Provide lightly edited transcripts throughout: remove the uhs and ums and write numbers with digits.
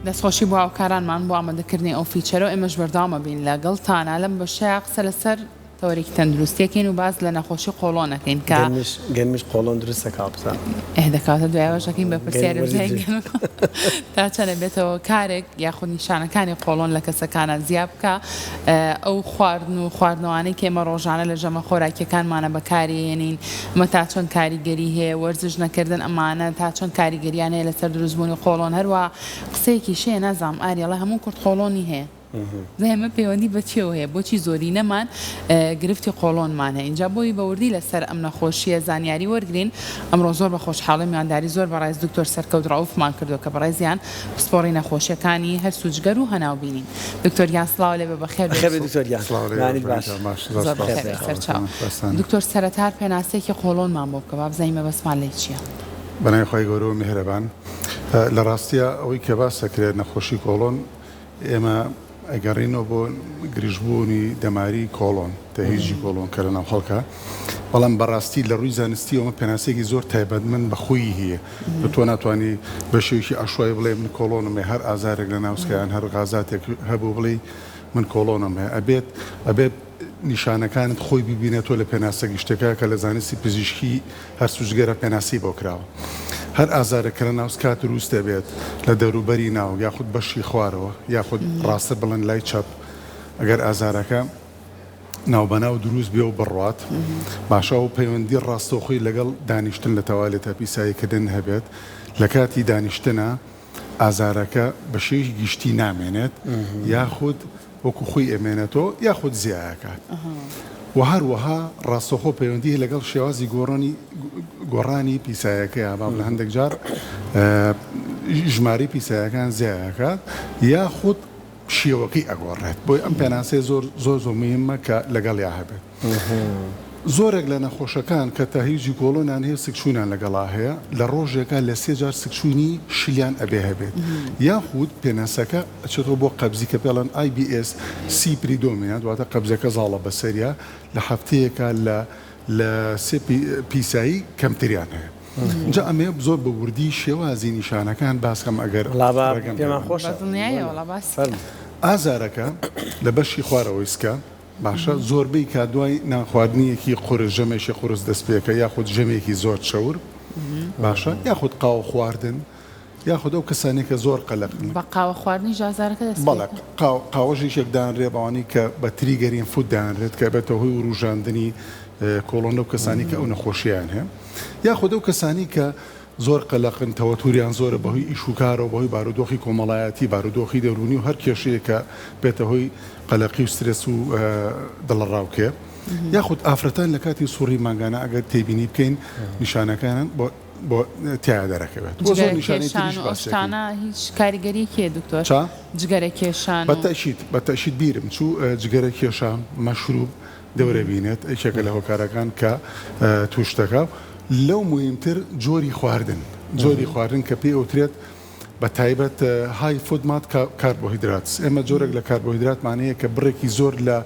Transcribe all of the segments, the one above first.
دەستخۆشی بۆ هاوکارانمان بۆ ئامادەکردنی ئەو فیچەرە و ئێمەش بەردەوامە بین لەگەڵتانە لەم بەشەیە قسە لەسەر تەورێکی تەندروستیەکەین و باز لە نەخۆشی قۆڵۆنەکەین کە گەنمیش قۆڵۆن دروستە کاپسا دەکاتە دوایەوەشەکەین بە پرسیارە تا چەنە بێتەوە کارێک یاخود نیشانەکانی قۆڵۆن لە کەسەکانە زیاد بکە ئەو خواردن و خواردنەوەی کێمە ڕۆژانە لە ژەمە خۆراکیەکانمانە بەکارهێنین ئەمە تا چۆن کاریگەری هەیە وەرزش نەکردن ئەمانە تا چۆن کاریگەریان هەیە لەسەر دروستبوونی قۆڵۆن هەروە قسەیەکی شەیە نازام ئاریاڵە هەموو کورد قۆڵۆنی هەیە زەمە پەیوەندی بەچێوە هەیە بۆچی زۆری نەمان گرفتی قۆڵۆنمانە اینجا بۆی بەوردی لەسەر ئەم نەخۆشیە زانیاری وەرگین ئەمڕۆ زۆر بە خۆشحاڵی میوانداری زۆر بەڕێز دکتۆر سەرکەوت ڕەوفمان کردو کە بەڕێزیان پسپۆڕی نەخۆشیەکانی هەر سوچگەر و هەناوبینین دکتۆر یان سڵاو لێ بە بەخێر دکتۆر سەرەتار پێناسەیەکی قۆڵۆنمان بۆ بکە با بزانین مەبەستمان لێ چییە؟ بەنای خۆی گەورە و میهرەبان لە ڕاستیە ئەوەی کە باسەکرێت نەخۆشی کۆڵۆن ئێمە ئەگەڕینەوە بۆ گرژبوونی دەماری کۆڵۆن تەهیجی کۆڵۆن کە لە ناو خەڵکە بەڵام بەڕاستی لە ڕووی زانستی ئەومە پێناسێکی زۆر تایبەتمەند بە خۆی هەیە تۆ ناتوانانی بە شێوکی ئاشوای بڵێ من کۆڵۆنم هەر ئازارێک لە ناوسکیان هەر غازاتێک هەبوو بڵێ من کۆڵۆنم هەیە ئەبێت نیشانەکانت خۆی ببینێتەوە لە پێناسە گشتەکە کە لە زانستی پزیشکی هەر سوچگەرە پێناسی بۆ کراوە هەر ئازارێکە لە ناوسکات دروستە بێت لە دەوروبەری ناو یاخود بەشی خوارەوە یاخود ڕاستە بڵند لای چەپ ئەگەر ئازارەکە ناوبەناو دروست بێ و بڕات باشە و پەیوەندی ڕاستەوخۆی لەگەڵ دانیشتن لە تەوالێتە پیساییکردن هەبێت لە کاتی دانیشتنە ئازارەکە بە شێوی گشتی نامێنێت یاخود وەکو خۆی ئەمێنێتەوە یاخود زیایەکات و هەروەها ڕاستەخۆ پەیوەندی لەگەڵ شێوازی گۆڕانی پیسایەکەی با لە هەندێک جار ژماری پیسایەکان زیایەکات یاخود شێوەکەی ئەگۆڕێت بۆی ئەم پێناسەی زۆر مهمە کە لەگەڵ یا هەبێت زۆرێک لە نەخۆشەکان کە تاهیجی کۆڵۆنیان هەیە سکشوونیان لەگەڵا هەیە لە ڕۆژێکە لە 3 جار سکشوونی شلیان ئەبێ هەبێت یاخود پێناسەکە ئەچێتەوە بۆ قەبزی کە پێڵەن IBS سی پریدۆمینات واتە قەبزەکە زاڵە بەسەریە لە هەفتەیەکە لە 3 پیسایی کەمتریان هەیە جا ئەمێ زۆر بە وردی شێوازی نیشانەکان باسکەم ئەگەر پێمان خۆشە ئازارەکە لە بەشی خوارەوەیسکە باشە زۆربەی کا دوای نانخواردنیەکی قورس ژەمێکی قورس دەستپێکە یاخود ژەمێکی زۆر چەور باشە یاخود قاوە خواردن یاخود ئەو کەسانێکە زۆر قەلەقن بە قاوە خواردنی ژازارەکە دەست بەڵێ قاوەژێکێک دانرێ بەوانی کە بە تریگەرین فود دانرێت کە بێتە هۆی ڕوژاندنی کۆڵۆن و کەسانی کە ئەو نەخۆشییان هەیە یاخود ئەو کەسانی کە زۆر قەلەقن تەوەتوریان زۆرە بەهۆی ئیشوکارەوە بەهۆی بارودۆخی کۆمەڵایەتی بارودۆخی دەرونی و هەر کێشەیەکە بێتە هۆی قەلەقی و سترێس و دڵڕاوکێ یاخود ئافرەتان لە کاتی سوڕی مانگانە ئەگەر تێبینی بکەین نیشانەکانن بۆ تیا دەرەکەوێت ئۆشتانە هیچ کاریگەری کێ دکتۆر جگەرە کێشان بەتەشید بیرم چوو جگەرە کێشان مەشروب دەورە بینێت یەکێکە لە هۆکارەکان کە توشتەکە لەو مهمتر جۆری خواردن کە پێی ئەوترێت بە تایبەت های فودمات کاربۆهیدرات ئێمە جۆرێک لە کاربۆهیدراتمانەیە کە بڕێکی زۆر لە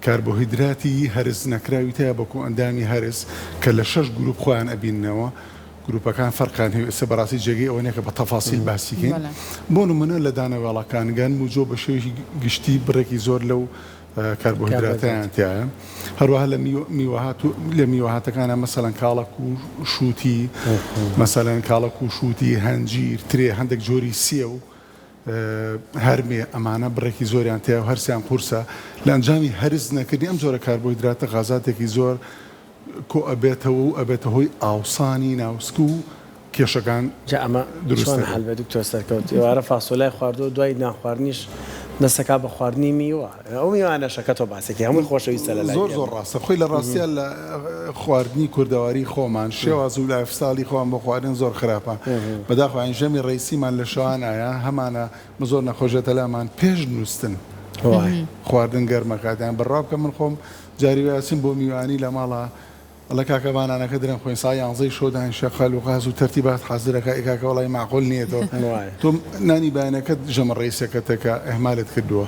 کاربۆهیدراتی هەرس نەکراوی تایە بەکو ئەندامی هەرس کە لە 6 گروپ خۆیان ئەبیننەوە گروپەکان فەرقان هەیە ئێستا بەڕاستی جێگەی ئەوەیە کە بە تەفاسیل باسیکەین بۆ نمونە لە دانەوێڵەکان گەن و جۆ بە شێوەی گشتی بڕێکی زۆر لەو کاربۆهیدراتیان تایە هەروەها لە میوەهاتەکانە مەسەلەن کاڵک و شووتی مەسەلەن کاڵک و شووتی هەنجیر ترێ هەندێک جۆری سێ و هەرمێ ئەمانە بڕێکی زۆریان تایە و هەرسیان قورسە لە ئەنجامی هەرز نەکردی ئەم جۆرە کاربۆهیدراتە غازاتێکی زۆر کۆ ئەبێتەوە و ئەبێتە هۆی ئاوسانی ناوسک و کێشەکان ئەمە دروستە هەلبێ دکتۆر سەرکەوت ئێوارە فاسۆلای خواردو دوای ناخواردنیش دەستەکا بە خواردنی میوە ئەو میوانەشەکەەوە باسێکی هەمووی خۆشەویستە لە زۆر ڕاستە خۆی لە ڕاستیە لە خواردنی کوردەواری خۆمان شێواز و لایفستاڵی خۆمان بۆ خواردن زۆر خراپە بەداخوای ژەمی ڕیسیمان لە شەوان ئایا هەمانە زۆر نەخۆشێتە لامان پێش نووسن خواردن گەرمەکاتیان بەڕاو کە من خۆم جاریواسیم بۆ میوانی لە ماڵە ئەلە کاکەبانانەکە درێن خۆی سا 11 شۆدان شەقال و غاز و تەرتیبات حەزرەکە ئێکاکە وڵی معقول نییەتەوە تۆ نانی بایەنەکەت ژەمە ڕیسەکەتەکە ئەحمالت کردووە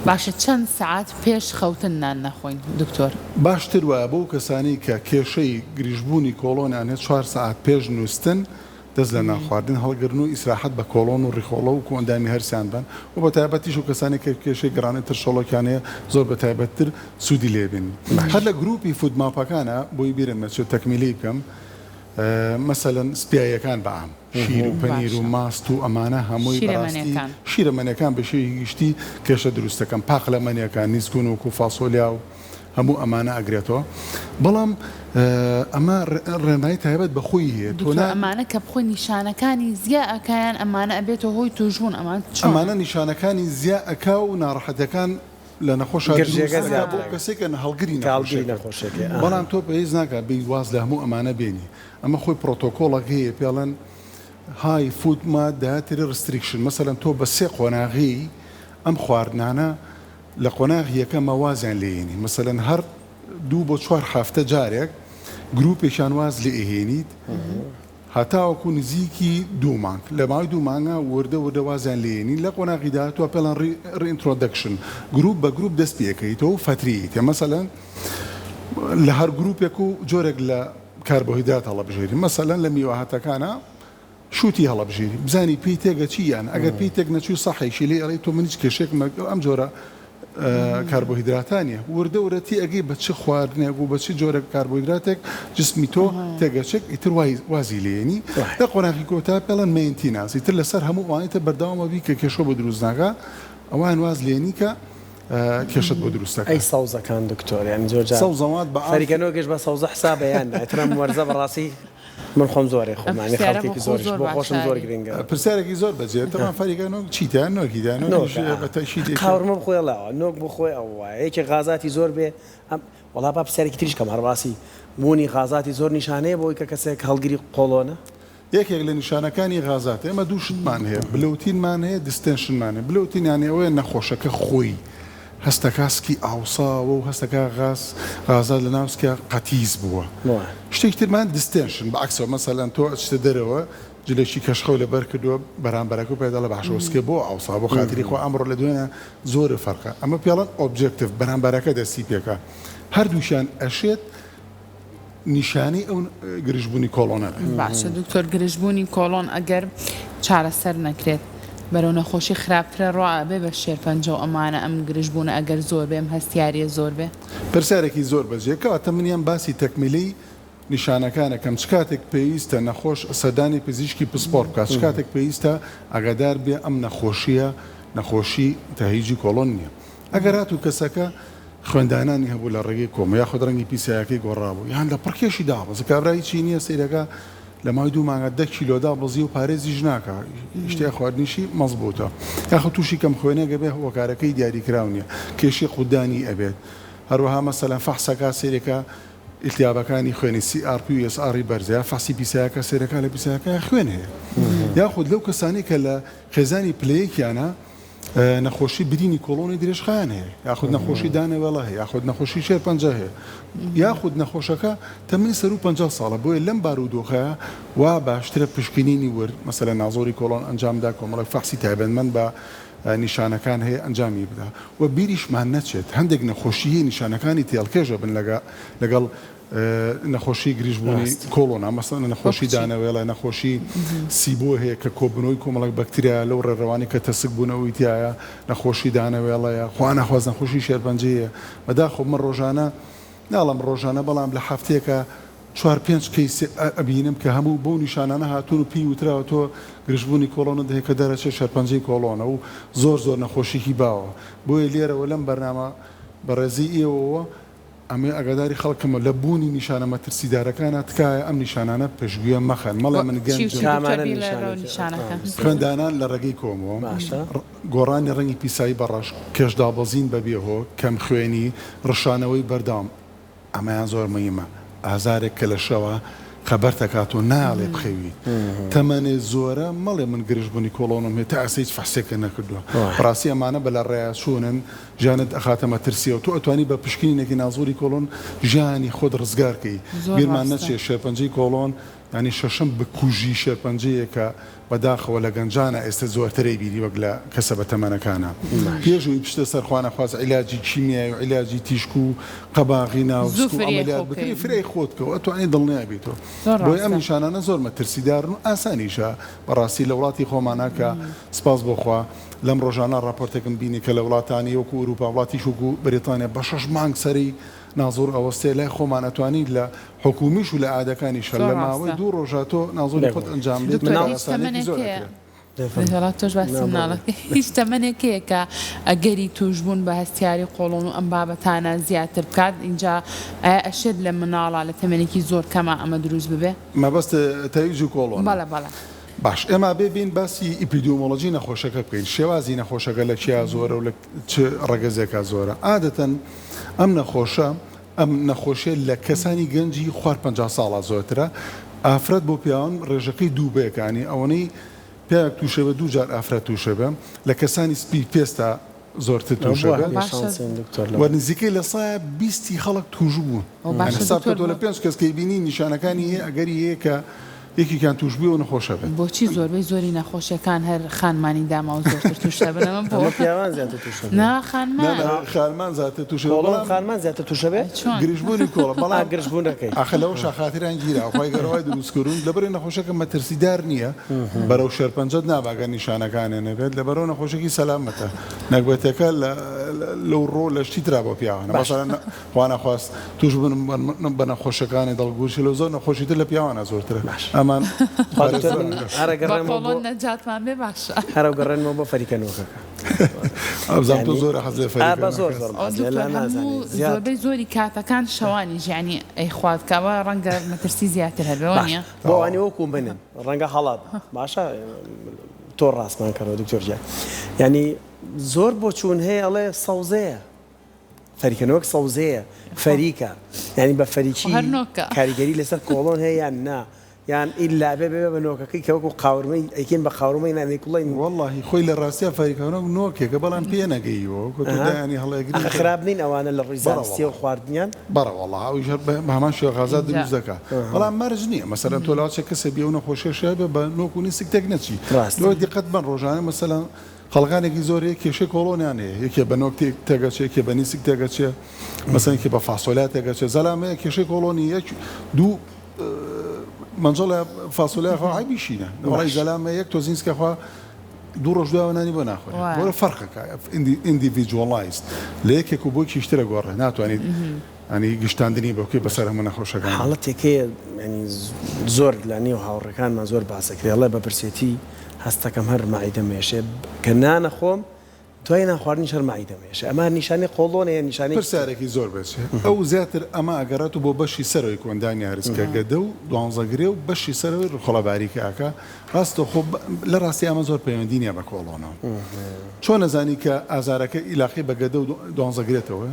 باشە چەند سعات پێش خەوتن نان نەخۆین دکتۆر باشتر وایە بۆ کەسانی کە کێشەی گریژبوونی کۆڵۆنیان هێت 4 ساعت پێش نووسن دەست لە ناخواردن هەڵگرن و ئیسراحەت بە کۆڵۆن و ڕیخۆڵە و کۆندامی هەرسیان بن و بە تایبەتیش و کەسانی کە کێشەی گرانێتتر شەڵۆکیانەیە زۆر بە تایبەتتر سوودی لێبن هەر لە گروپی فودماپەکانە بۆی بیرم مەچێت تەکمیلی بکەم مەسەلەن سپیایەکان بەعام شیر و پەنیر و ماست و ئەمانە هەمووی بەڕاستی شیرەمەنیەکان بە شێوی گشتی کێشە دروستەکەم پاق لە مەنیەکان نیسکون و کوفاسۆلیا و هەموو ئەمانە ئەگرێتەوە بەڵام ئەمە ڕێنمایی تایبەت بەخۆی هەیە تۆ ئەمانە کە بخۆی نیشانەکانی زیاد ئەکایان ئەمانە ئەبێتەوە هۆی توژبوون ئەمانە نیشانەکانی زیاد ئەکا و ناڕەحەتەکان لە نەخۆش بۆ کەسێکە هەڵگری نەخۆشێکی بەڵام تۆ پێویست ناکات بێ واز لە هەموو ئەمانە بێنی ئەمە خۆی پرۆتۆکۆڵێک هەیە پێڵەن های فودما دایەتری ڕستریکشن مەسەلەن تۆ بە سێ قۆناغی ئەم خواردنانە لە قۆناغی یەکەمە وازیان لێنی مەسەلەن هەر 2 بۆ 4 هەفتە جارێک گروپێکیان واز لێ ئێهێنیت هەتاوەکو نزیکی 2 مانگ لە ماوەی 2 مانگە وردە وازیان لێنی لە قۆناغیدا تۆ پێڵەن ڕئینترۆدەکشن گروپ بە گروپ دەست پێکەیتەوە فەتریت مەسەلەن لە هەر گروپێک و جۆرێک لە کاربۆهیدرات هەڵەبژێری مەسەلەن لە میوەهاتەکانە شوتی هەڵەبژێری بزانی پێی تێگە چیان ئەگەر پێی تێک نەچوو سەحیشی لێ ئەڵێ تۆ من هیچ کێشێک ئەم جۆرە کاربۆهیدراتانیە وردەورەتی ئەگەی بە چ خواردنێک و بە چ جۆرە کاربۆهیدراتێک جسمی تۆ تێگەچێک ئیتر وازی لێنی لە قۆناغی کۆتا پێڵەن مینتیناس ئیتر لەسەر هەموو ئەوانێتە بەردەوامە بی کە کێشە بۆ دروست ناکا ئەوان واز لێنی کە کێشت بۆ دروستەکە ئەی سەوزەکان دکتۆر یان زۆر سەوزەوات بە فەریگەنەوەگەش بە سەوزە حسابەیان ئەترم وەرزە بەڕاستی من خۆم زۆرێ خۆمانی خەڵکێکی زۆرش بۆ خۆشم زۆر گرنگە پرسیارێکی زۆر بەجێت تەمان فەریگەنەوە چیتیان نۆگیدان قاورمە بخۆیڵەوە نۆک بخۆی ئەوە یەکێک غازاتی زۆر بێ وەڵا با پرسیارێکی تریش کەم هەڕاستی بوونی غازاتی زۆر نیشانەیە بۆی کە کەسێک هەڵگری قۆڵۆنە یەکێک لە نیشانەکانی غازات ئێمە دوو شتمان هەیە بلوتینمان هەیە دستێنشنمان هەیە بلوتینیان ئەوەیە نەخۆشەکە خۆی هەستەکاسکی ئاوساوە و هەستەکە غازات لە ناوسکە قەتیز بووە شتێک ترمان دستێنشن بەعکسەوە مەسەلەن تۆ ئەچتە دەرەوە جلێکی کەشخەو لەبەر کردووە بەرامبەرەکە و پێداڵە باشەوەسکە بۆ ئاوسا بۆ خاتری خۆ ئەمڕۆ لە دوێنە زۆر فەرقە ئەمە پێڵەن ئۆبجێکتیڤ بەرامبەرەکە دەستی پێکە هەردووشیان ئەشێت نیشانی ئەو گرژبوونی کۆڵۆنە باشە دکتۆر گرژبوونی کۆڵۆن ئەگەر چارەسەر نەکرێت بەرەو نەخۆشی خراپترە ڕابێ بە شێرپەنجە و ئەمانە ئەم گرژبوونە ئەگەر زۆر بێم هەستیاریە زۆر بێ پرسیارێکی زۆر بەجێکەواتە منیان باسی تەکمیلی نیشانەکانەکەم چ کاتێک پێویستە نەخۆش سەردانی پزیشکی پسپۆر بکات چ کاتێک پێویستە ئاگادار بێ ئەم نەخۆشیە نەخۆشی تەهیجی کۆڵۆن نییە ئەگەر هات و کەسەکە خوێندانانی هەبوو لە ڕێگەی کۆمە یا خۆ ڕەنگی پیسایەکەی گۆڕابوو یان لە پڕکێشی دابەز کابرایی چی نییە سیرەکە لە مای 2 مانگە 10 کیلۆدا بەزی و پارێزیش ناکە شتێ خواردنیشی مەزبوطە یاخە تووشی کەم خوێنە گەبێ هۆکارەکەی دیاریکراو نییە کێشی قودانی ئەبێت هەروەها مەسەلەن فەحسەکە سێرێکە ئیلتیابەکانی خوێنی CRP و SRی بەرزە فەحسی پیسایەکە سێرەکە لە پیسایەکە خوێن هەیە یاخود لەو کەسانی کە لە خێزانی پلەیەکیانە نەخۆشی برینی کۆڵۆنی درێژخایان هەیە یاخود نەخۆشی دانەوێڵە هەیە یاخود نەخۆشی شێرپەنجە هەیە یاخود نەخۆشەکە تەمەنی سەر و 50 ساڵە بۆیە لەم بارودۆخەیە وا باشترە پشکنینی ورد مەسەلەن نازۆری کۆڵۆن ئەنجامدا کۆمەڵک فەحسی تایبەتمەند بە نیشانەکان هەیە ئەنجامی بدا و بیریشمان نەچێت هەندێک نەخۆشی نیشانەکانی تێڵکێژە بن لەگەڵ نەخۆشی گریژبوونی کۆڵۆنا مەسەڵەن نەخۆشی دانەوێڵە نەخۆشی سیبۆ هەیە کە کۆبنەوەی کۆمەڵک بەکتریا لەو ڕێڕەوانی کە تەسک بوونەوەی تایە نەخۆشی دانەوێڵەیە خوا نەخواز نەخۆشی شێرپەنجەیە بەداخۆ من ڕۆژانە ناڵم ڕۆژانە بەڵام لە هەفتەیەکە 4-5 کەیس ئەبینم کە هەموو بۆ نیشانانە هاتوون و پێی وتراوە تۆ گرژبوونی کۆڵۆنە دەهەیە کە دەرەچێت شێرپەنجەی کۆڵۆنە و زۆر نەخۆشیکی باوە بۆیە لێرەوە لەم بەرنامە بەڕێزی ئێوەوە ئەمێ ئەگاداری خەڵکەمە لە بوونی نیشانە مەترسیدارەکانە تکایە ئەم نیشانانە پێشگویە مەخەن مەڵێ من خوێندانان لە ڕێگەی کۆمەوە گۆڕانی ڕەنگی پیسایی بەڕەش کێشدابەزین بەبێهۆ کەم خوێنی ڕشانەوەی بەردام ئەمەیان زۆر مهمە ئازارێک کە لە شەوە خەبەر تەکات و ناڵێ بخەوی تەمەنێ زۆرە مەڵێ من گرژبوونی کۆڵۆنم هێ تا ئەسەی فەحسێکە نەکردووە ڕاستی ئەمانە بە لە ڕێیاسوونن ژیانت ئەخاتە مەترسیەوە تۆ ئەتوانی بە پشکنینێکی نازۆری کۆڵۆن ژیانی خۆت ڕزگارکەی بیرمان نەچێ شێرپەنجەی کۆڵۆن ینی شەشەم بکوژی شێرپەنجەیە کە بەداخەوە لە گەنجانە ئێستا زۆرترەی بیری وەک لە کەسە بە تەمەنەکانە پێشوی پشتە سەرخواانە خواست عیلاجی کیمیایی و عیلاجی تیشک و قەباغینا و عملیات بکری فرەی خۆتکەوە ئەتوانێت دڵنیا بیتەوە بۆی ئەم نیشانانە زۆر مەترسیدارن و ئاسانیشە بەڕاستی لە وڵاتی خۆماناکە سپاس بۆخوا لەم ڕۆژانە راپۆرتێکم بینی کە لە وڵاتانی وەکو ئوروپا وڵاتی شوکو بریتانیا بە 6 مانگ سەری نازۆر ئەوەستێ لای خۆمان ئەتوانیت لە حکومیش و لە ئاادەکانی شەر لە ماوەی 2 ڕۆژاتۆ نازۆری خۆت ئەنجام بدەیت تۆش باسی مناڵەکە هیچ تەمەنێکەیە کە ئەگەری توشبوون بە هەستیاری قۆڵۆن و ئەم بابەتانە زیاتر بکات اینجا ئەشێت لە مناڵە لە تەمەنێکی زۆر کەمە ئەمە دروست ببێ مەبەستە تەویژ و کۆڵۆن بەڵە باش ئێمە ببین باسی ئیپیدۆمۆلۆژی نەخۆشەکە بکەین شێوازی نەخۆشەکە لە چیا زۆرە و لە چ ڕێگەزێکە زۆرە عادەتەن ئەم نەخۆشیە لە کەسانی گەنجی خوار 50 ساڵە زۆرترە ئافرەت بۆ پیاوان ڕێژەکەی دوو بەیەکانی ئەوەی پیاوێک تووشەبە 2 جار ئافرەت تووشەبە لە کەسانی سپی پێستا زۆرتر تووشەبە و نزیکەی لە سایە 20 خەڵک توش بوون حساب تۆ لە 5 کەس کەی بینی نیشانەکانی هەیە ئەگەری هەیە کە یەکیان توشبی و نەخۆشە بێت بۆچی زۆربەی زۆری نەخۆشیەکان هەر خانمانی داما و زۆرتر تووشە بنەوە بۆ پیاوان زیاتر تووشە خانمان زیاتر تووشە خانمان زیاتر تووشە بێت گرژبوونی کۆڵە بەڵام گرژبوونەکەی ئاخە لەوە شاخاتیران گیرە خۆی گەڕەوەی دروستکردون لەبەرەوەی نەخۆشەکە مەترسیدار نییە بەرەو شەرپەنجەت ناباگە نیشانەکانێ نەبێت لەبەرەوە نەخۆشێکی سەلامەتە نەکبێتەکە لەو ڕۆ لە شتی ترا بۆ پیاوانە بەسەرەن خوانە خواست توش بن بە نەخۆشەکانی دڵگوشی لە زۆر نەخۆشیتر لە پیاوانە زۆرترە ئەمان هەرەگەڕێن نەجاتمان بێ باشە هەرە گەڕێنەوە بۆ فەریکەنەوەکەکە ئەبزان تۆ زۆر حەز لێ فەریکەنەوە زۆربەی زۆری کاتەکان شەوانی ژیانی ئەی خوادکەوە ڕەنگە مەترسی زیاتر هەبێەوە نیە بۆ ئەوانی وەکوم بنن ڕەنگە هەڵات باشە تۆ ڕاستمان کەەوە دکتۆرجیان ینی زۆر بۆ چوون هەیە ئەڵێ سەوزەیە فەریکەنەوەک سەوزەیە فەریکە ینی بە فەریکی کاریگەری لەسەر کۆڵۆن هەیە یان نا یان ئیلا بێ بە نۆکەکەی کەوەکو قاورمەی ئەیکن بە قاورمەی نانەی کوڵی واللهی خۆی لە ڕاستیە فەریکەنەوە نۆکێکە بەڵام پێ نەگەیەوە ینی هەڵەگری خراپ نین ئەوانە لە ڕیزانستی و خواردنیان بەڕە وڵڵه ئەوی هەمان شێغازات دروست دەکە بەڵام مەرج نییە مەسەرەن تۆ لاچێک کەسە بێ و نەخۆشیێشە بێ بە نۆکوونی سکتێک نەچی لۆ دیقەت بن ڕۆژانە مەسەلەن خەڵکانێکی زۆرەیە کێشەی کۆڵۆنیان هەیە یەکێ بە نۆک تێگەچێ یەکێ بە نیسک تێگەچێ مەسەلەنکی بە فاسۆلات تێگەچێ زەلامەیە کێشەی کۆڵۆنی یەک دوو منجڵە فاسۆلیاخوا عیبیشینە وڵی زەلامە یەک تۆ زینسکەخوا 2 ڕۆژ دوایەوەنانی بۆ ناخۆی بۆرە فەرقەکە ئیندیڤیجوەڵایزد لە یەکێک و بۆ کیشترە گۆڕێ ناتوانیت ئەنی گشتاندنی بۆکەی بەسەر هەموو نەخۆشەکان حاڵەتێکەیە زۆر لە نێو هاوڕەکانمان زۆر باسەکرێڵێ بە پرسێتی هەستەکەم هەر ماعیدە مێشێ کە نانەخۆم توای ناخواردنی شەر ماعیدە مێشێ ئەمە نیشانی قۆڵۆنەیە نیشانی پرسیارێکی زۆر بێت ئەو زیاتر ئەمە ئەگەڕێت و بۆ بەشی سەرەوەی کۆندانی هەرسکە گەدە و دوانزەگرێ و بەشی سەرەوەی ڕخۆڵەباریکەکە ڕاستە خۆ لە ڕاستی ئەمە زۆر پەیوەندی نییە بە کۆڵۆنەوە چۆن نەزانی کە ئازارەکە ئیلاقی بە گەدە و دوانزەگرێتەوە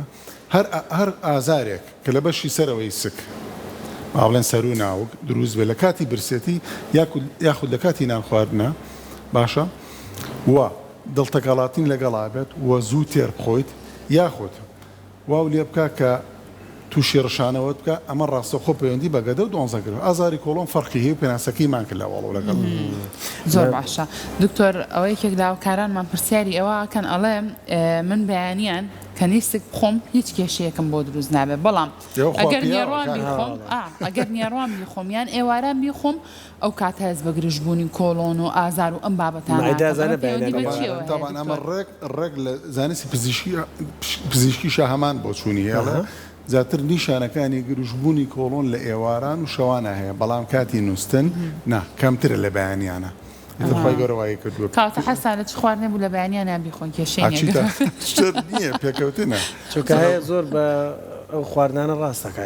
هەر ئازارێک کە لە بەشی سەرەوەی سک ماڵێن سەر و ناوک دروست بێ لە کاتی برسێتی یاخود لە کاتی نان خواردنە باشە و دڵتەگەڵاتین لەگەڵا بێت و زوو تێر بخۆیت یاخود واو لێ بکە کە تووشی ڕشانەوە بکە ئەمە ڕاستە خۆ پەیوەندی بەگەدە و دوانزەگرێت ئازاری کۆڵۆن فەرقی هەیە و پێناسەکەیمان کرد لە وەڵۆ لەگەڵ زۆر باشە دکتۆر ئەوە یەکێک لاوکارانمان پرسیاری ئەوەکەن ئەڵێ من بەیانیان کە نیستێک بخۆم هیچ کێشەیەکم بۆ دروست نابێت بەڵام ئەگەر نێڕوان بیخۆم ئەگەر نێڕوان بیخۆمیان ئێواران بیخۆم ئەو کاتە هەز بە گرژبوونی کۆڵۆن و ئازار و ئەم بابەتانە ئەمە ڕێک لە زانستی پزیشکیشە هەمان بۆ چوونی هێڵە زیاتر نیشانەکانی گرژبوونی کۆڵۆن لە ئێواران و شەوانە هەیە بەڵام کاتی نووسن نا کەمترە لە بەیانیانە خۆی گەڕەوەی کردووە کاتە حەسانە چ خواردنێ بوو لە بەیانیان نابیخۆن کێشەی نییە پێکەوتنە چونکە هەیە زۆر بە ئەو خواردانە ڕاستەکە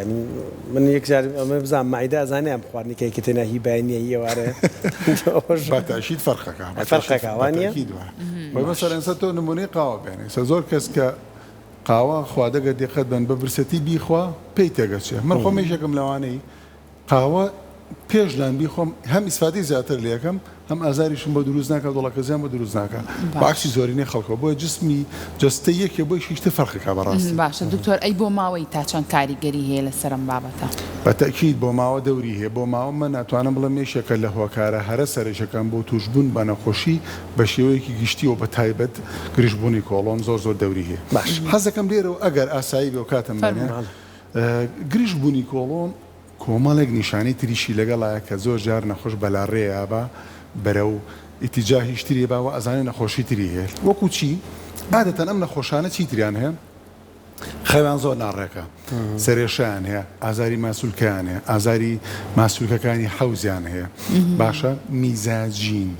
من یەکجار ئەمە بزانام مایدا ئەزانیان بخواردنی کە یەکەتە هی بەیانیە ئێوارە بەتاشید فەرقەکەوانە وای مەسەرەنسە تۆ نمونەی قاوە بێنێ سە زۆر کەس کە قاوە خوادەگە دقت بن بە برسەتی بیخوا پێی تێگەچێ من خۆمێژەکەم لەوانەی قاوە پێشدان بیخۆم هەم ئیسفادی زیاتر لێکم هەم ئازاریشم بە دروست ناکە دڵەکەزیان بە دروست ناکە باعکسی زۆرینەی خەڵکەوە بۆیە جسمی جستە یەکێ بۆی شیشتە فەرقەکە بەڕاستی باشە دکتۆر ئەی بۆ ماوەی تا چەند کاریگەری هەیە لە سەرم بابەتە بەتەکیید بۆ ماوە دەوری هەیە بۆ ماوە من ناتوانم بڵێم مێشێکە لە هۆکارە هەرە سەرێشەکان بۆ توشبوون بە نەخۆشی بە شێوەیەکی گشتیەوە بە تایبەت گرژبوونی کۆڵۆن زۆر دەوری هەیە حەزەکەم لێرەوە ئەگەر ئاسایی بێ و کاتم بێنێ گرژبوونی کۆڵۆن کۆمەڵێک نیشانی تریشی لەگەڵایە کە زۆر جار نەخۆش بەلاڕێیا بە بەرە و ئیتیجاهی شتری باوە ئەزانێ نەخۆشی تری هەیە وەکو چی عادەتەن ئەم نەخۆشانە چیتریان هەیە خەویان زۆر ناڕێکە سەرێشیان هەیە ئازاری ماسوولکەیان هەیە ئازاری ماسوولکەکانی حەوزیان هەیە باشە میزاجین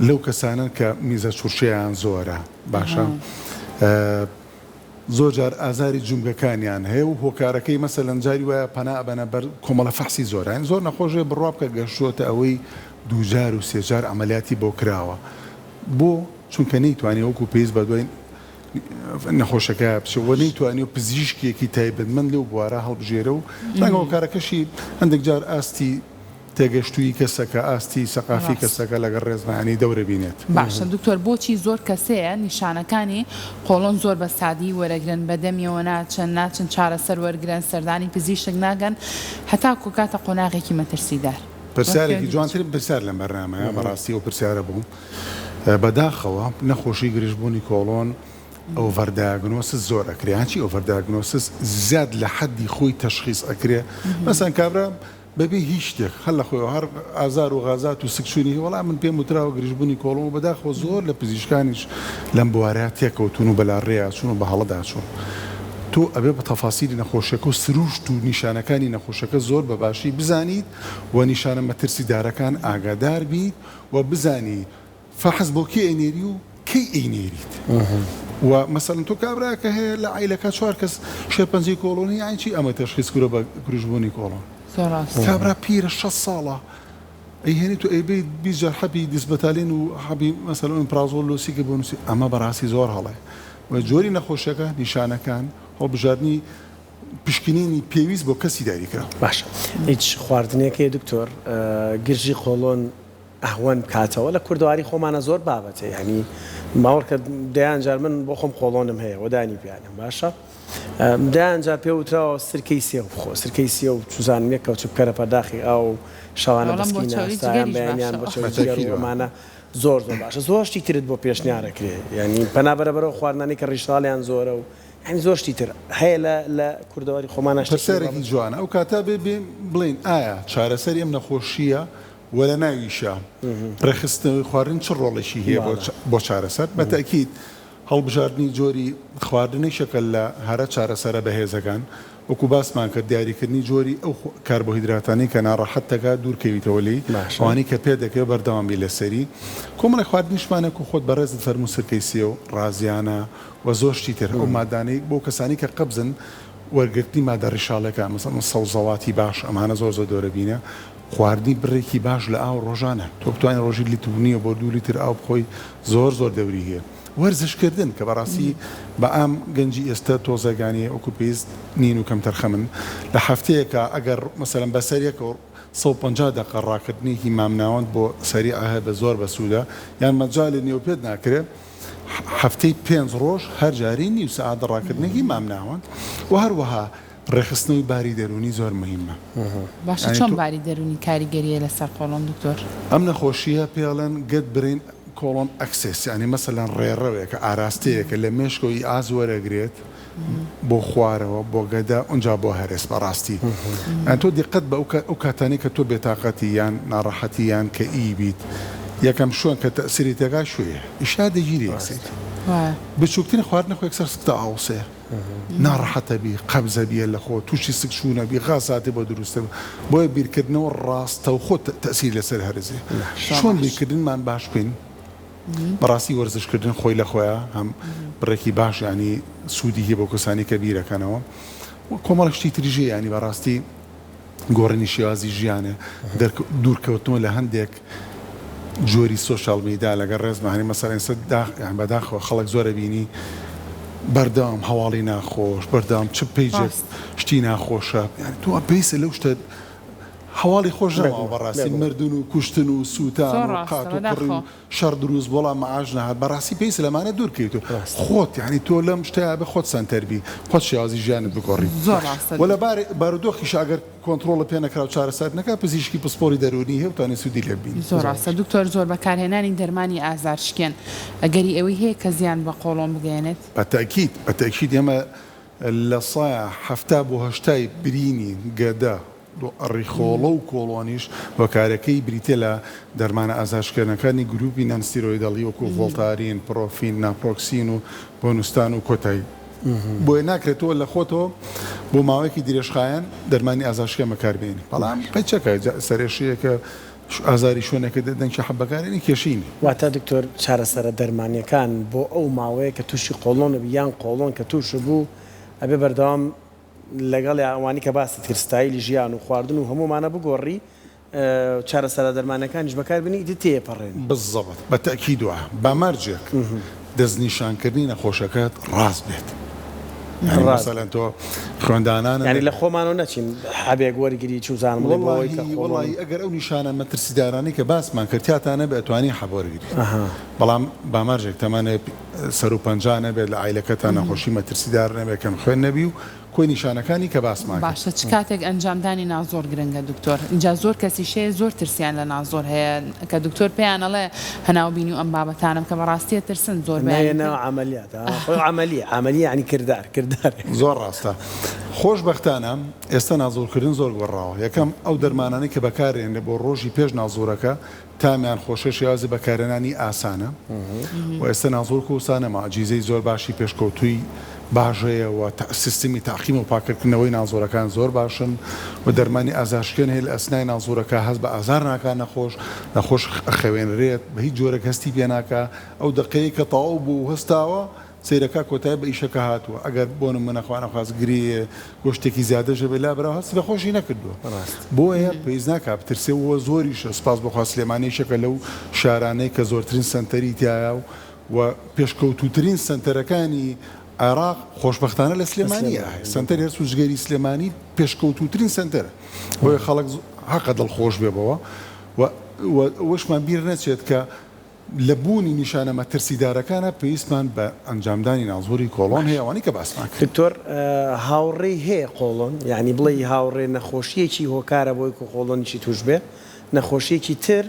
لەو کەسانن کە میزە چورشیان زۆرە باشە زۆر جار ئازاری جومگەکانیان هەیە و هۆکارەکەی مەسەلەن جاری وایە پەنا ئەبەنە بەر کۆمەڵە فەحسی زۆران زۆر نەخۆشێ بڕوا بکە گەشتوتە ئەوەی دووجار و سێجار ئەمەلیاتی بۆ کراوە بۆ چونکە نەیتوانێ وەکو پێیز بە دوای نەخۆشەکە بچەوە نەیتوانێ و پزیشکێکی تایبەتمەند لەو بوارە هەڵبژێرە و ڕەنگە هۆکارەکەشی هەندێک جار ئاستی تێگەشتووی کەسەکە ئاستی سەقافی کەسەکە لەگەڵ ڕێزمانی دەورە بینێت باشە دکتۆر بۆچی زۆر کەسەیە نیشانەکانی قۆڵۆن زۆر بە سادی وەرەگرن بەدەمیەوە ناچن چارەسەر وەرگرن سەردانی پزیشک ناگەن هەتا کاتە قۆناغێکی مەترسیدار پرسیارێکی جوانترین پرسیار لەم بەرنامەیە بەڕاستی و پرسیارە بوو بەداخەوە نەخۆشی گرژبوونی کۆڵۆن ئۆڤەردایگنۆسس زۆر ئەکرێ هەچی ئۆڤەردایگنۆسس زیاد لە حەدی خۆی تەشخیص ئەکرێ مەسەن کابرا بەبێ هیچ شتێک هەر لە خۆی هەر ئازار و غازات و سکشوونی وەڵام من پێم وتراوە گرژبوونی کۆڵۆن و بەداخەوە زۆر لە پزیشکانیش لەم بوارەیە تێکەوتون و بەلاڕێیا چوون و بە هەڵەدا چوون تۆ ئەبێ بە تەفاسیلی نەخۆشەکە و سروشت و نیشانەکانی نەخۆشەکە زۆر بە باشی بزانیت و نیشانە مەترسیدارەکان ئاگادار بیت و بزانی فەحز بۆ کێ ئەینێری و کەی ئەینێریت و مەسەڵەن تۆ کابراکە هەیە لە عیلەکە چوار کەس شێرپەنجەی کۆڵۆنی یان چی ئەمە تەشخیص کرۆ بە گرژبوونی کۆڵۆن کابرا پیرە 6 ساڵە ئەیهێنی تو ئەیبێ بیجار حەبی دیسبەتالین و حەبی مەسەلەن ئیمپرازۆل لۆسیکە بۆ نووسی ئەمە بەڕاستی زۆر هەڵەیە و جۆری نەخۆشەکە نیشانەکان هەڵبژاردننی پشکنینی پێویست بۆ کەسی داریکرا باشە هیچ خواردنێکی دکتۆر گرژی قۆڵۆن ئەهوەن بکاتەوە لە کوردواری خۆمانە زۆر بابەتە ینی ماوەڕکە دەیان جار من بۆ خۆم قۆڵۆنم هەیە وەدانی پیانم باشە دایان جار پێوتراوە سرکەی سێ بخۆ سرکەی سێ و چوزانێکەوە چ بکەرە پەرداخی ئەو شەوانە بەسکینە بەیانیان بۆ چۆمانە زۆر باشە زۆر شتی ترت بۆ پێشنیارەکرێ ینی پەنابەرەبەرەوە خواردنانی کە ڕیشتاڵیان زۆرە و ئەنی زۆر شتی تر هەیە لە کوردەواری خۆمانە پرسیارێکی جوانە ئەو کاتا بێ بڵین ئایا چارەسەری ئەم نەخۆشیە وەلە ناویشە ڕێخستنەوەی خواردن چ ڕۆڵێکی هەیە بۆ چارەسەر بەتەکید هەڵبژاردننی جۆری خواردنی شەکەل لە هەرە چارەسەرە بەهێزەکان وەکو باسمان کرد دیاریکردنی جۆری ئەو کاربۆهیدراتانی کە ناڕەحەتەکە دوورکەویتەوە لی ئەوانی کە پێ دەکەوێت بەردەوامی لەسەری کۆمەڵی خواردنیشمانێک و خۆت بەڕێزت فەرموو سرکەی سێ و ڕازیانە و زۆر شتی تر ئەو مادانەی بۆ کەسانی کە قەبزن وەرگرتنی مادە ڕیشاڵەکە مەسەڵەن سەوزەواتی باش ئەمانە زۆر دۆرە بینە خواردنی بڕێکی باش لە ئاو ڕۆژانە تۆ بتوانین ڕۆژی لیترونیە بۆ 2 لیتر ئاو بخۆی زۆر دەوری هەیە وەرزشکردن کە بەڕاستی بە ئام گەنجی ئێستا تۆزەگانی ئەوکو پێویست نین و کەم تەرخەمن لە هەفتەیەکە ئەگەر مەسەلەن بەسەریەکە 150 دقیقە ڕاکردنێکی مامناوەند بۆ سەری ئاهە بە زۆر بەسوودە یان مەجای نێو پێت ناکرێت هەفتەی 5 ڕۆژ هەر جاری نیو سەعات ڕاکردنێکی مامناوەند و هەروەها ڕێخستنەوەی باری دەرونی زۆر مهمە باشە چۆن باری دەرونی کاریگەریە لەسەر قۆڵۆن دکتۆر ئەم نەخۆشیە پێڵەن گەت برین کۆڵۆن ئەکسس ینی مەسەلەن ڕێڕەوێکە ئاراستەیەکە لە مێشکەوەی ئاز وەرەگرێت بۆ خوارەوە بۆ گەدا ئەونجا بۆ هەرێس بەڕاستی ئەن تۆ دیقەت بە ئەو کاتانی کە تۆ بێتاقەتی یان ناڕەحەتی یان کە ئیبیت یەکەم شوێن کە تەسیری تێگا شوێیە ئیشا دەگیری ئەکسیت بچووکترین خواردنە خۆ یەکسەر سکتە ئاوسێ ناڕەحەتە بی قەبزە بیە لە خۆ تووشی سکشوونە بی غازاتی بۆ دروستە بۆیە بیرکردنەوە ڕاستە و خۆ تەسیر لەسەر هەرزێ چۆن بیرکردنمان باش بین بەڕاستی وەرزشکردن خۆی لە خۆیە هەم بڕێکی باش ینی سوودی هەیە بۆ کەسانی کە بیرەکەنەوە کۆمەڵ شتی تریژێ ینی بەڕاستی گۆڕنی شێوازی ژیانە دوورکەوتنەوە لە هەندێک جۆری سۆشال میدیا لەگەڵ ڕێزمانی مەسەلەن بەداخەوە خەڵک زۆرە بینی بەردەوام هەواڵی ناخۆش بەردەوام چ پێیجێت شتی ناخۆشە تو پێیسە لەو شتە هەواڵی خۆش نەماوە بەڕاستی مردن و کوشتن و سووتان و قات و پڕی و شەڕ دروست بۆڵام مەعاش نەهات بەڕاستی پێی لەمانە دوورکەیت و خۆت یعنی تۆ لەم شتەیە بە خۆت سەنتەربی خۆت شێوازی ژیانت بگۆڕی وەلە بارودۆخیش ئەگەر کۆنتڕۆڵە پێ نەکرا و چارەسەر نەکات پزیشکی پسپۆری دەرونی هەیە و توانێت سوودی لێ ببین. زۆر ڕاستە دکتۆر زۆر بەکارهێنانی دەرمانی ئازارشکێن ئەگەری ئەوەی هەیە کە زیان بە قۆڵۆن بگەێنێت بەتەکید ئێمە لە سایە هەفتا بۆ هەشتای برینی گەدە ڕیخۆڵە و کۆڵۆنیش بەکارەکەی بریتە لە دەرمانە ئازارشکێنەکانی گروپی نانستیرۆیدەڵی وەکو ڤۆڵتارین، پرۆفین، ناپرۆکسین و بۆنوستان و کۆتایی بۆیە ناکرێتەوە لە خۆتەوە بۆ ماوەیەکی درێژخایەن دەرمانی ئازارشکێن بەکاربێنی بەڵام پێچەکە سەرێشەیەکە ئازاری شوێنەکە دەنگی حەبەکارێنی کێشینی واتە دکتۆر چارەسەرە دەرمانیەکان بۆ ئەو ماوەیە کە تووشی قۆڵۆن یان قۆڵۆن کە تووش بوو ئەبێ بەردەوام لەگەڵ ئەوانی کە باسی ترستایلی ژیان و خواردن و هەمومانە بگۆڕی چارەسەرە دەرمانەکانیش بەکاربێنی دی تێپەڕێن بالضبط بەتەکید وە بامەرجێک دەستنیشانکردنی نەخۆشەکەت ڕاست بێت مثلا تۆ خوێندانان ینی لە خۆمانەوە نەچین حەبێک وەرگری چوزانم وڵی ئەگەر ئەو نیشانە مەترسیدارانی کە باسمان کردیاتانە بە ئەتوانی حەبۆرگری بەڵام بامەرجێک تەمانێت سەر و پەنجانە بێت لە عیلەکەتان نەخۆشی مەترسیدار نەبێت کەم خوێن نەبی و کۆی نیشانەکانی کە باسمان باشە چ کاتێک ئەنجامدانی نازۆر گرنگە دکتۆر اینجا زۆر کەسیشەیە زۆر ترسیان لە نازۆر هەیە کە دکتۆر پێیانەڵێ هەناوبینی و ئەم بابەتانم کە بەڕاستیە ترسن زۆر عملیات ینی کردار زۆر ڕاستە خۆشبەختانە ئێستا نازۆرکردن زۆر گۆڕاوە یەکەم ئەو دەرمانانی کە بەکارێنێ بۆ ڕۆژی پێش نازۆرەکە تامیان خۆشە شێوازی بەکارێنانی ئاسانە و ئێستا نازۆر و سانەما ئەجیزەی زۆر باشی پێشکەوتووی باشەیە و سیستمی تاقیم و پاکردنەوەی نازۆرەکان زۆر باشن و دەرمانی ئازارشکێن هەیە لە ئەسنای نازۆرەکە هەست بە ئازار ناکات نەخۆش خوێنرێت بە هیچ جۆرەك هەستی پێ ناکە ئەو دقەیە کە تەواو بوو هەستاوە سیرەکە کۆتای بە ئیشەکە هاتووە ئەگەر بۆن منەخواانە خواستگری گۆشتێکی زیادەژە بێ لا برا هەست بەخۆشی نەکردووە بۆیە پێیز ناکات بترسێەوە زۆریشە سپاس بەخوا سلێمانەیشەکە لەو شارانەی کە زۆرترین سنتەری تایە و پێشکەوتوترین سنتەرەکانی عێراق خۆشبەختانە لە سلێمانیە سنتەر هەر سوزگەری سلێمانی پێشکەوتوترین سنتەرە بۆیە خەڵک حەقە دڵخۆش بێبەوە وەشمان بیر نەچێت کە لە بوونی نیشانە مەترسیدارەکانە پێویستمان بە ئەنجامدانی نازۆری کۆڵۆن هەیەوانی کە باسمان کرد. دکتۆر هاوڕێی هەیە قۆڵۆن یعنی بڵێ هاوڕێ نەخۆشیەکی هۆکارە بۆی و قۆڵۆنیشی توش بێ نەخۆشیەکی تر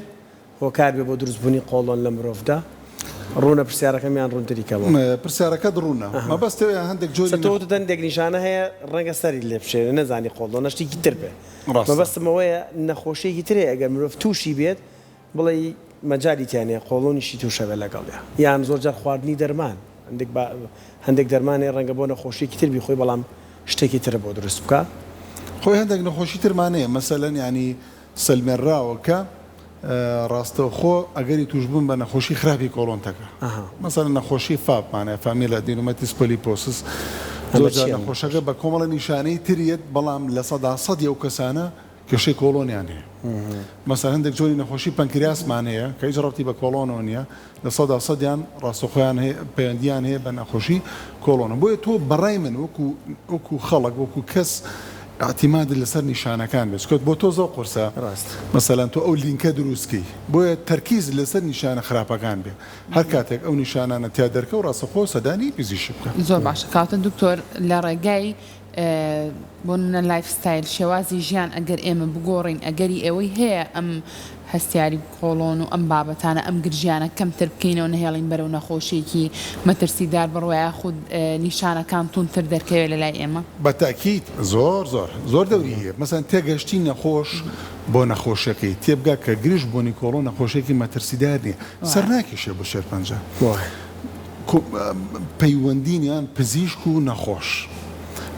هۆکار بێ بۆ دروستبوونی قۆڵۆن لە مرۆڤدا ڕوونە پرسیارەکەمیان ڕوونتریکەوە پرسیارەکە دڕوونە مەبەستەوە هەندێک جۆری دەندێک نیشانە هەیە ڕەنگە سەری لێ بشێ نەزانی قۆڵۆن نەشتێکی تر بێ مەبەستمەوەیە نەخۆشیەکی ترێ ئەگەر مرۆڤ تووشی بێت بڵێ مەجای تیانەیە قۆڵۆنیشی تووشەوێ لەگەڵیا یان زۆرجار خواردنی دەرمان هەندێک دەرمانێ ڕەنگە بۆ نەخۆشیەکی تر بیخۆی بەڵام شتێکی ترە بۆ دروست بکە خۆی هەندێک نەخۆشی ترمانەیە مەسەلەن ینی سلمێنراوە کە ڕاستەوخۆ ئەگەری توشبوون بە نەخۆشی خراپی کۆڵۆنتەکە مەسەلەن نەخۆشی فاپمانە فامیلە دینومەتیس پۆلیپۆسس زۆرجار نەخۆشەکە بە کۆمەڵە نیشانەی تریت بەڵام لە سەدی ئەو کەسانە کێشەی کۆڵۆنیان هەیە مەسەلەن هەندێک جۆری نەخۆشی پەنکریاسمان هەیە کە هیچ ڕەبتی بە کۆڵۆنەوە نییە لە سەدیان ڕاستەخۆیان پەیوەندیان هەیە بە نەخۆشی کۆڵۆنە بۆیە تۆ بەڕای من وەکو خەڵک وەکو کەس اعتیماد لەسەر نیشانەکان بێت بۆ تۆ زۆر قورسە مەسەلەن تۆ ئەو لینکە دروستکەی بۆیە تەرکیز لەسەر نیشانە خراپەکان بێ هەر کاتێک ئەو نیشانانە تیا دەرکە و ڕاستەخۆ سەدانی پزیشک بکە زۆر باشە کاتە دکتۆر لە ڕێگای بۆنە لایف ستایل شێوازی ژیان ئەگەر ئێمە بگۆڕین ئەگەری ئەوەی هەیە ئەم هەستیاری کۆڵۆن و ئەم بابەتانە ئەم گرژیانە کەمتر بکەینەوە نهێڵین بەرەو نەخۆشیێکی مەترسیدار بڕوایە خود نیشانەکان تونتر دەرکەوێت لە لای ئێمە بەتاکید زۆر دەوری هەیە مەسەن تێگەشتی نەخۆش بۆ نەخۆشیەکەی تێبگا کە گرژ بۆنی کۆڵۆن نەخۆشیێکی مەترسیدار نییە سەر ناکێشێ بۆ شێرپەنجە پەیوەندینیان پزیشک و نەخۆش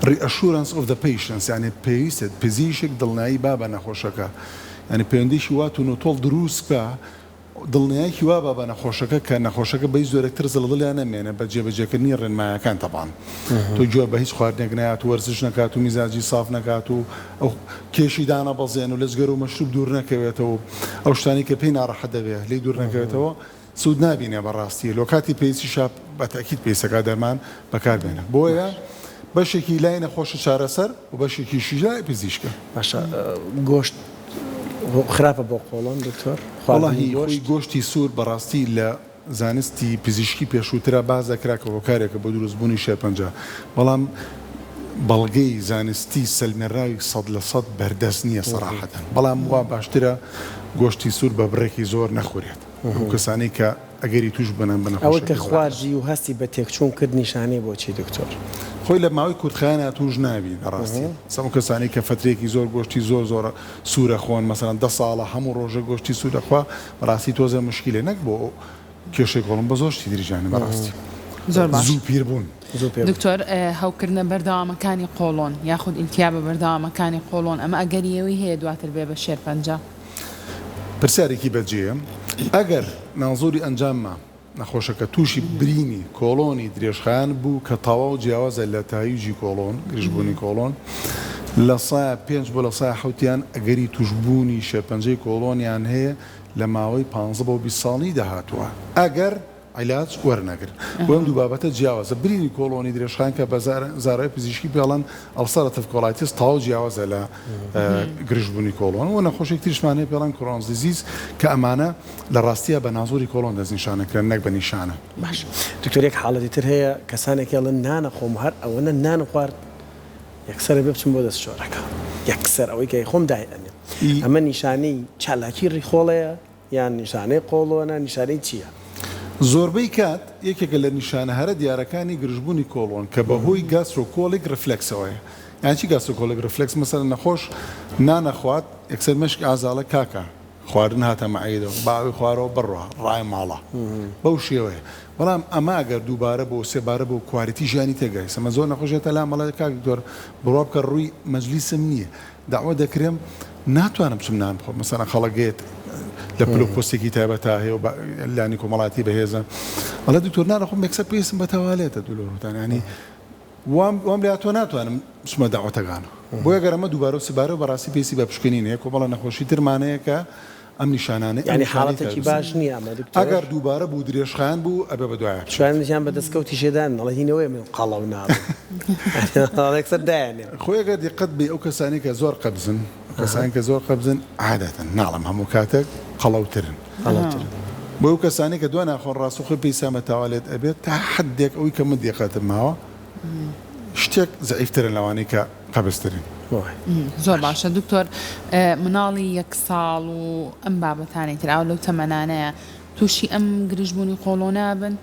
reassurance of the patients یعنی پێویستێت پزیشک دڵنیایی با بە نەخۆشەکە ینی پەیوەندیشی واتون و تۆڵ دروست بکە دڵنیایکی وا بە نەخۆشەکە کە نەخۆشەکە بەی زۆرەکتر زڵدڵیان نەمێنە بە جێبەجێکردنی ڕێنمایەکان تەبان تۆ گوێ بە هیچ خواردنێک نایات و وەرزش نکات و میزاجی صاف نکات و ئەو کێشی دانا بەزێن و لەجگەر و مەشروب دوور نەکەوێتەوە ئەو شتانی کە پێی ناڕەحەت دەبێت لی دوور نەکەوێتەوە سود نابینێ بەڕاستی لۆ کاتی پێویستی شاپ بەتاکید پێویستەکە دەرمان بەکاربێنە بۆیە بەشێکی لای نەخۆشە چارەسەر و بەشێکی شیژای پزیشکە باشە گۆشت خراپە بۆ قۆڵۆن دکتۆر وڵی خۆی گۆشتی سوور بەڕاستی لە زانستی پزیشکی پێشووترە باز دەکراکە هۆکارێکە بۆ دروستبوونی شێرپەنجە بەڵام بەڵگەی زانستی سەلمێڕاوی 100% بەردەست نییە سەراحەتەن بەڵام وا باشترە گۆشتی سوور بە بڕێکی زۆر نەخورێت ئەو کەسانی کە ئەگەری توش بنان بنە ئەوە کە خواردی و هەستی بە تێکچوون کرد نیشانەی بۆچی دکتۆر خۆی لە ماوەی کورتخایانە توش نابی بەڕاستی سەموو کەسانی کە فترێکی زۆر گۆشتی زۆر سوورە خۆن مەسەڵەن 10 ساڵە هەموو ڕۆژە گۆشتی سوورەخوا بەڕاستی تۆزە مشکلێ نەک بۆ کێشەی کۆڵم بە زۆرشتی دریژانە بەڕاستی زۆر باش زوو پیر بوون دکتۆر هەوکردنە بەردەوامەکانی قۆڵۆن یاخود ئیلتیابە بەردەوامەکانی قۆڵۆن ئەمە ئەگەریەوەی هەیە دواتر بێ بە شێرپەنجە پرسیارێکی بەجێە ئەگەر ناوزۆری ئەنجاممە نەخۆشەکە تووشی برینی کۆڵۆنی درێژخایان بوو کە تەواو جیاوازە لە تایوجی کۆڵۆن گرژبوونی کۆڵۆن لە سایە 5 بۆ لە سایە حوتیان ئەگەری توشبوونی شێرپەنجەی کۆڵۆنیان هەیە لە ماوەی 15 بۆ 20 ساڵی داهاتووە ئەگەر عیلاج وەرنەگر وەم دوو بابەتە جیاوازە برینی کۆڵۆنی درێژخایان کە بە زارای پزیشکی پێڵەن ئەڵسەرەتەف کۆڵایتیس تاو جیاوازە لە گرژبوونی کۆڵۆن و نەخۆشێک تریشمانەیە پێڵەن کۆڕۆنز دیزیز کە ئەمانە لە ڕاستیە بە نازۆری کۆڵۆن دەستنیشانەکرێن نەک بە نیشانە باش دکتۆرێک حاڵەتی تر هەیە کەسانێکیڵن نانە خۆم هەر ئەوەنە نان خوارد یەکسەرە بێ بچم بۆ دەستشۆرەکە یەکسەر ئەوەی کە خۆم داهێنێ ئەمە نیشانەی چالاکی ڕیخۆڵەیە یان نیشانەی قۆڵۆنە نیشانەی چییە؟ زۆربەی کات یەکێکە لە نیشانە هەرە دیارەکانی گرژبوونی کۆڵۆن کە بەهۆی گاسترۆکۆلیک ڕفلکسەوەیە یانچی گاسترۆکۆلیک ڕفلکس مەسەر نەخۆش نانەخوات یەکسەر مەشک ئازاڵە کاکە خواردن هاتە مەعیدەوە باوی خوارەوە بڕوە ڕای ماڵە بەو شێوەیە بەڵام ئەمە ئەگەر دووبارە بۆ سێبارە بۆ کواریتی ژیانی تێگەی سەمە زۆر نەخۆشێتە لا مەڵای کاک دۆر بڕوا بکە ڕووی مەجلیسم نییە داوا دەکرێم ناتوانم بچم نان بخۆم مەسەڵەن خەڵەگێت لە پلۆپۆستێکی تایبەتە هەیە و لانی کۆمەڵاتی بەهێزە ئەڵە دکتۆر نانەخۆم یەکسەر پێویستم بە تەوالێتە دوولۆتان ینی وام لە تۆ ناتوانم بچمە داوەتەکانە بۆ ئەگەر ئەمە دووبارە و سبارە و بەڕاستی پێسی بە پشکنینەیە کۆمەڵە نەخۆشی ترمانەیە کە ئەم نیشانانە ینی حاڵەتێکی باش نییە ئەمە دکتۆر ئەگەر دووبارە بوو درێژخایان بوو ئەبێ بە دوایە شوێنیان بە دەستکەوتی شێدان نەڵە هینەوەی من قاڵەو ناڵێکسەر دایانێ خۆی ئەگەر دقت بێ ئەو کەسانی کە زۆر قەبزن کەسانی کە زۆر قەبزن عادەتەن ناڵم هەموو کاتێک قەڵەوترن بۆ ئەو کەسانی کە دوان ناخۆن ڕاستوخۆی پێیسامە تاوالێت ئەبێت تا حدێک ئەوی کە من دقەتم ماوە شتێک زەعیفترن لەوانەی کە قەبزترن زۆر باشە دکتۆر مناڵی 1 ساڵ و ئەم بابەتانی تر ئاو لەو تەمەنانەیە تووشی ئەم گرژبوونی قۆڵۆنە بن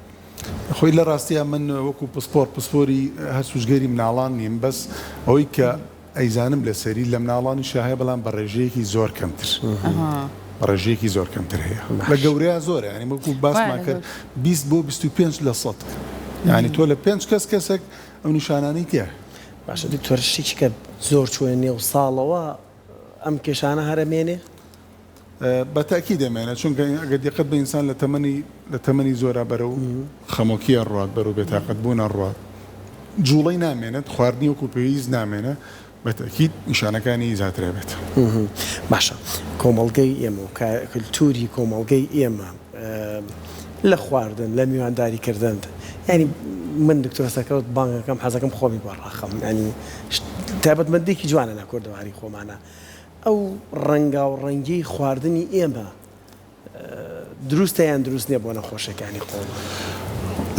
خۆی لە ڕاستیە من وەکو پسپۆری هەر سوژگەری مناڵان نیم بەس ئەوەی کە ئەیزانم لەسەری لە مناڵانی شاهەیە بەڵام بە ڕێژەیەکی زۆر کەمتر ڕێژەیەکی زۆر کەمتر هەیە لە گەورەیە زۆرە ینی وەکو باسمان کرد 20 بۆ 25 لە سەد ینی تۆ لە 5 کەسێک ئەو نیشانانەی تێ باشە دکتۆر شتێکی کە زۆر چوە نێو ساڵەوە ئەم کێشانە هەرەمێنێ بەتاکی دەمێنێت چونکە ئەگەر دقت بە ئینسان لە تەمەنی زۆرە بەرە و خەمۆکیە ڕات بەرە و بێتاقەت بوونە ڕات جوڵەی نامێنێت خواردنی وەکو پێویست نامێنە بەتاکید نیشانەکانی زیاترە بێت باشە کۆمەڵگەی ئێمە و کلتوری کۆمەڵگەی ئێمە لە خواردن لە میوانداریکردن ینی من دکتۆرسەکەوت بانگەکەم حەزەکەم خۆمی بەڕاخەم ینی تایبەتمەندێکی جوانە لە کوردەواری خۆمانە ئەو ڕەنگا و ڕەنگی خواردنی ئێمە دروستە یان دروست نییە بۆ نەخۆشەکانی خۆڵ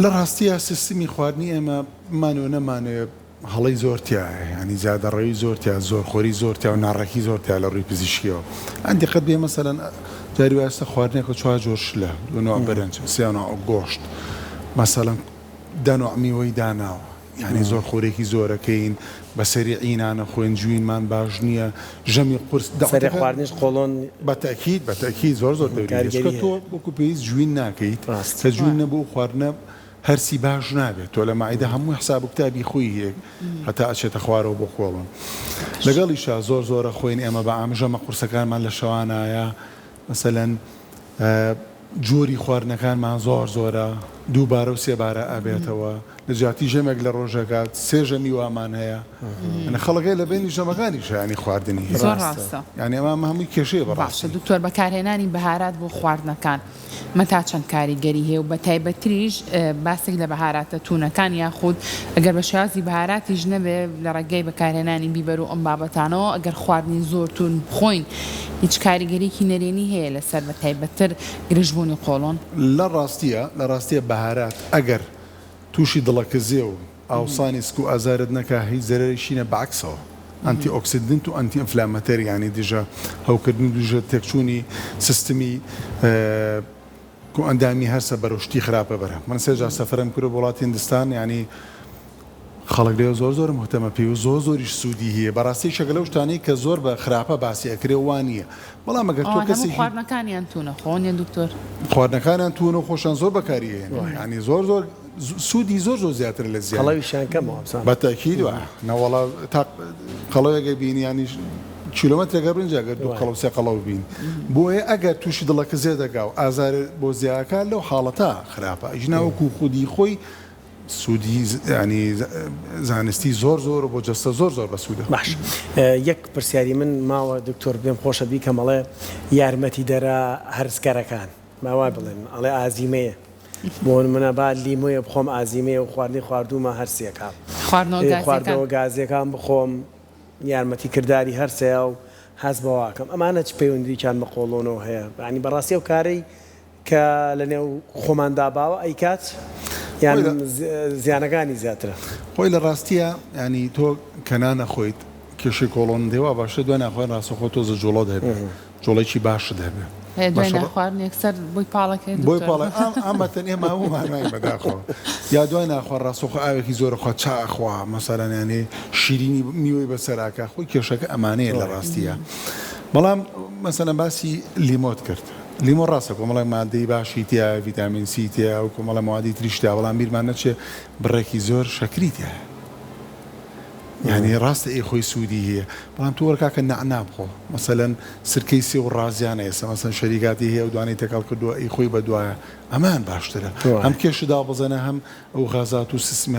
لە ڕاستیە سیستمی خواردنی ئێمە مانەوە نەمانوێت هەڵی زۆرتیایە ینی زیادەڕێی زۆرتیا زۆرخۆری زۆرتیا و ناڕێکی زۆرتیا لە ڕووی پزیشکیەوە ئەندی قەت بێ مەسەلەن جاری وایستە خواردنێکە 4 جۆر لە دوێنەوە بەرەنج سیانەوە گۆشت مەسەلەن دانۆ میوەی داناوە یعنی زۆر خۆرێکی زۆرەکەین بەسەری عینانە خوێن جوینمان باش نییە ژەمی قورس سەری خواردنیش قۆڵۆن بەتاکید زۆر دەوریکە تۆ وەکو پێویست جوین ناکەیت کە جوین نەبوو خواردنە هەرسی باش نابێت تۆ لە ماعیدە هەموو حساب و کتابی خۆی هەیە هەتا ئەچێتە خوارەوە بۆ خۆڵن لەگەڵیشا زۆرە خۆین ئێمە بە ئامژەمە قورسەکانمان لە شەوانایە مەسەلەن جۆری خواردنەکانمان زۆرە دووبارە و سێبارە ئابێتەوە لە جیاتی ژەمێک لە ڕۆژەکات سێ ژەمی وامان هەیە خەڵگەی لە بینی ژەمەکانی شایانی خواردنی زۆر ڕاستە یعنی ئەمە هەمووی کێشەیە باشە دکتۆر بەکارهێنانی بەهارات بۆ خواردنەکان مەتا چەند کاریگەری هەیە و بە تایبەتریش باسێک لە بەهاراتە توونەکان یاخود ئەگەر بە شێوازی بەهاراتیش نەبێ لە ڕێگەی بەکارهێنانی بیبەر و ئەم بابەتانەوە ئەگەر خواردنی زۆر تون بخۆین هیچ کاریگەریکی نەرێنی هەیە لەسەر بە تایبەتتر گرژبوونی قۆڵۆن لە ڕاستیە بەهارات ئەگەر تووشی دڵەکەزێ و ئاوسانی سک و ئازارت نەکا هیچ زەرەریشینە بەعکسەوە ئەنتی ئۆکسیدنت و ئەنتی ئەنفلامەتەر یعنی دیژە هەوکردن دوژە تێکچوونی سیستمی و ئەندامی هەرسە بەرەشتی خراپە بەرە من سێجا سەفرم کرد وڵاتی هیندستان ینی خەڵک لێ زۆر مهتەمە پێی و زۆریش سوودی هەیە بەڕاستی شەکە لەو شتانەی کە زۆر بە خراپە باسی ئەکرێ وانە بەڵام ئەگەر تۆ کەسی خواردنەکانیان تونە خۆنیە دکتۆر خواردنەکانیان تونە و خۆشان زۆر بەکاریێن ینی زۆر سوودی زۆر زیاتر لە زیاد قەڵەویشیان کەمەوە بەتەکید وە نەوەڵا تا قەڵەوێگە بینی ینی کیلومترێکە برنجاگەر دوو قەڵەو سێ قەڵەو بین بۆیە ئەگەر تووشی دڵەکە زێ دەگا و ئازار بۆ زیاکە لەو حاڵەتە خراپە ئیژناوەکو خودی خۆی سوودی ینی زانستی زۆر بۆ جەستە زۆر بە سوودە باش یەک پرسیاری من ماوە دکتۆر بێم خۆشە بی کەمەڵێ یارمەتی دەرە هەرسکەرەکان ماوای بڵێن ئەڵێ ئازیمەیە بۆ منە با لیمۆیە بخۆم ئازیمەیە و خواردنی خواردومە هەرسیەکە خواردنەوە گازیەکان بخۆم یارمەتی کردداری هەرسەیە و هەز بەواکەم ئەمانە چ پەیوەندیچان بە قۆڵۆنەوە هەیە ینی بەڕاستی و کارەی کە لە نێو خۆماندا باوە ئەیکات یان زیانەکانی زیاترە خۆی لە ڕاستیە ینی تۆ کەنانە خۆیت کێشی کۆڵۆن دێوە باشە دوای ناخۆی ڕاستەخۆ تۆزە جوڵات هەبێت جوڵێکی باشت هەبێت خواردنێکسەر بۆی پاڵەکەی بۆی پاڵە ئەمەتەن ئێمە هەمومانای بەداخۆ یا دوای ناخوا ڕاستەخۆ ئاوێکی زۆرەخوا چاخوا مەسەلەن ینێ شیرینی میوەی بەسەراکە خۆی کێشەکە ئەمانەیە لە ڕاستیە بەڵام مەسەلەن باسی لیمۆت کرد لیمۆ ڕاستە کۆمەڵی مادەی باشی تیا ڤیتامین سی تیا و کۆمەڵە موادی تریشتیا بەڵام بیرمان نەچێ بڕێکی زۆر شەکری تیا یعنی ڕاستە ئێ خۆی سوودی هەیە بەڵام تۆ وەرکاکە نەعنا بخۆ مەسەلەن سرکەی سێ و ڕازیانە ئێستا مەسەن شەریکاتی هەیە و دوانەی تەکاڵ کردووە ئەی خۆی بەدوایە ئەمان باشترە هەم کێشدا بزەنە هەم ئەو غازات و سیستمی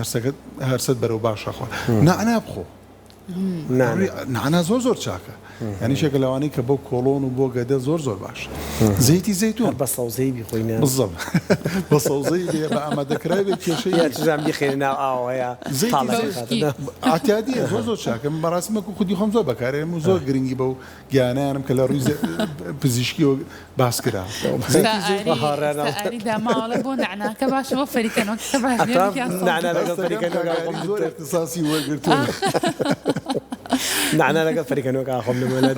هەرسەت بەرەو باشەخۆ نەعنا بخۆ نعنا زۆر چاکە ینی شێکە لەوانەی کە بۆ کۆڵۆن و بۆ گەدە زۆر باش زەیتی زەیتون بە سەوزەی بیخۆینە بزەم بە سەوزەی بە ئامادەکرای بێت کێشەیان بخێنە ناو ئاوەیە ئاتیادیە زۆر چاکە بەڕاستمەکو خودی خۆم زۆر بەکارێم و زۆر گرنگی بە و گیانیانم کە لە ڕووی پزیشکی و باسکرا داماڵە بۆ نعناکە باشەوە فەریکەنەوە زۆر اختصاصی وەرگرتووە نعنا لەگەڵ فەریکەنەوەک ئاخۆم لەمەلات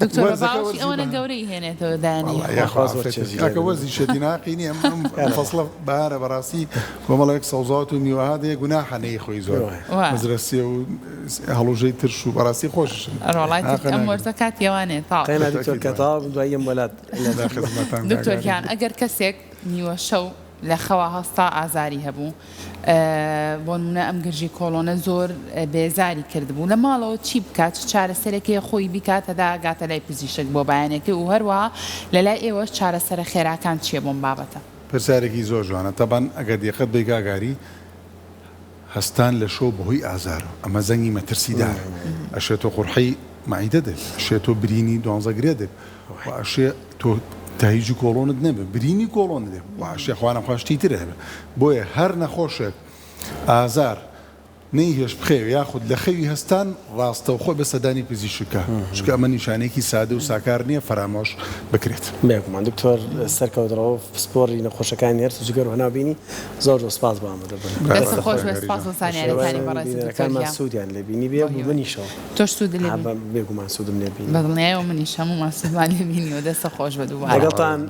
دکتۆر باوکی ئەوەنە گەورەی هێنێتەوە دانی کاکە وەزی شەتی ناقینی ئەم فەسڵە بەهارە بەڕاستی کۆمەڵێک سەوزات و میوەهادەیە گوناحانەی خۆی زۆر مەزرەسیە و هەڵوژەی ترش و بەڕاستی خۆششن ڕۆڵایەتی ئەم وەرزە کاتیەوانێ تاقینا دکتۆر کەتا دواییم وەلات دکتۆرگیان ئەگەر کەسێک نیوە شەو لە خەوا هەستا ئازاری هەبوو بۆ نمونە ئەم گرژی کۆڵۆنە زۆر بێزاری کردبوو لە ماڵەوە چی بکات چارەسەرێکی خۆی بکات هەدا گاتە لای پزیشک بۆ بەیانێکی و هەروەها لەلای ئێوەش چارەسەرە خێراکان چییە بۆم بابەتە پرسیارێکی زۆر جوانە تەبان ئەگەر دقت بێگاگاری هەستان لە شۆ بەهۆی ئازارە ئەمە زەنگی مەترسیدارە ئەشێتۆ قورحەی مەعیدە دێت ئەشێتۆ برینی دوانزەگرێ دێت و ئەشێ تۆ تاهیجی کۆڵۆنت نەبێ برینی کۆڵۆن دێ واشێ خوانە خواشتی تر هەبێ بۆیە هەر نەخۆشێک ئازار نەیهێش بخێوێ یاخود لە خەوی هەستان ڕاستەو خۆ بە سەدانی پزیشکە چکە ئەمە نیشانێکی سادە و ساکار نییە فەرامۆش بکرێت بێگومان دکتۆر سەرکەوتەوە سپۆری نەخۆشەکانی هەر جگەر هەنابینی زۆر سپاس بە ئامادە خۆش سپاس و سانیارەکانی بەڕێزەکانمان سوودیان لێ بینی بێ منیشەوە تۆش سوود لێ بێگومان سوودم لێ بینی بەدڵنیایەوە منیش هەموو ماسوودمان لێ بینی و دەستە خۆش بە دووبارە لەگەڵتان